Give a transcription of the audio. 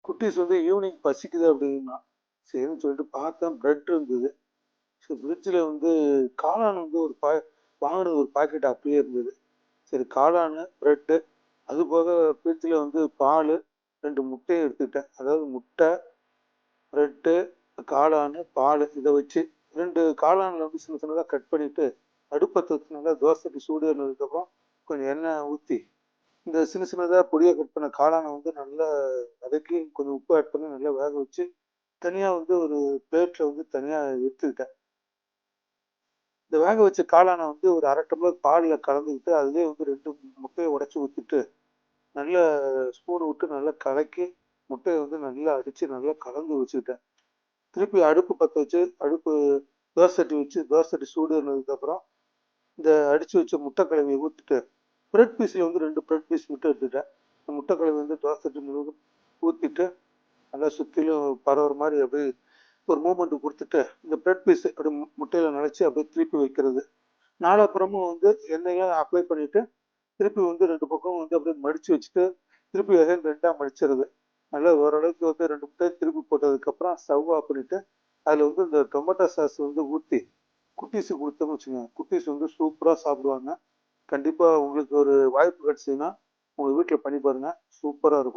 குட்டீஸ் வந்து ஈவினிங் பசிக்குது அப்படின்னா சரின்னு சொல்லிட்டு பார்த்தேன், பிரெட் இருந்தது. சரி, ஃப்ரிட்ஜில் வந்து காளான் வந்து வாங்கினது ஒரு பாக்கெட் அப்படியே இருந்தது. சரி, காளான், பிரெட்டு, அது போக ஃப்ரிட்ஜில் வந்து பால், 2 முட்டையை எடுத்துக்கிட்டேன். அதாவது முட்டை, பிரெட்டு, காளான், பால், இதை வச்சு 2 காளானில் வந்து சின்ன சின்னதாக கட் பண்ணிவிட்டு அடுப்பத்தை வச்சு நல்லா தோசைக்கு சூடு ஏறினதுக்கப்புறம் கொஞ்சம் எண்ணெய் ஊற்றி இந்த சின்ன சின்னதாக பொடியாக கட் பண்ண காளானை வந்து நல்லா வதக்கி கொஞ்சம் உப்பு ஆட் பண்ணி நல்லா வேக வச்சு தனியாக வந்து ஒரு பிளேட்டில் வந்து தனியாக எடுத்துக்கிட்டேன். இந்த வேக வச்ச காளானை வந்து ஒரு 1/2 டம்ளர் பாலில் கலந்துக்கிட்டு அதுலேயே வந்து 2 முட்டையை உடச்சி ஊற்றிட்டு நல்லா ஸ்பூன் விட்டு நல்லா கலக்கி முட்டையை வந்து நல்லா அடித்து நல்லா கலந்து வச்சுக்கிட்டேன். திருப்பி அடுப்பு பற்ற வச்சு தோசை சட்டி வச்சு தோசை சட்டி சூடு ஏறினதுக்கப்புறம் இந்த அடித்து வச்ச முட்டை கலவையை ஊற்றிட்டு பிரெட் பீஸில் வந்து 2 பிரெட் பீஸ் மட்டும் எடுத்துட்டேன். முட்டை கலவை வந்து தோசை சட்டி முழுவதும் ஊற்றிட்டு நல்லா சுற்றிலும் பரவுற மாதிரி அப்படியே ஒரு மூமெண்ட் கொடுத்துட்டு இந்த பிரெட் பீஸ் அப்படி முட்டையில் நினச்சி அப்படியே திருப்பி வைக்கிறது. நாலாப்புறமும் வந்து எண்ணெயை அப்ளை பண்ணிவிட்டு திருப்பி வந்து 2 பக்கம் வந்து அப்படியே மடித்து வச்சுட்டு திருப்பி அகைன் 2ஆக மடிச்சிடுறது. நல்லா ஓரளவுக்கு வந்து 2 முட்டை திருப்பி போட்டதுக்கப்புறம் ஸ்டவ் ஆஃப் பண்ணிவிட்டு அதில் வந்து இந்த டொமேட்டோ சாஸ் வந்து ஊற்றி குட்டீஸுக்கு கொடுத்தோம்னு வச்சுக்கோங்க, குட்டீஸ் வந்து சூப்பராக சாப்பிடுவாங்க. கண்டிப்பாக உங்களுக்கு ஒரு வாய்ப்பு கிடச்சிதுன்னா உங்கள் வீட்டில் பண்ணி பாருங்கள், சூப்பராக இருக்கும்.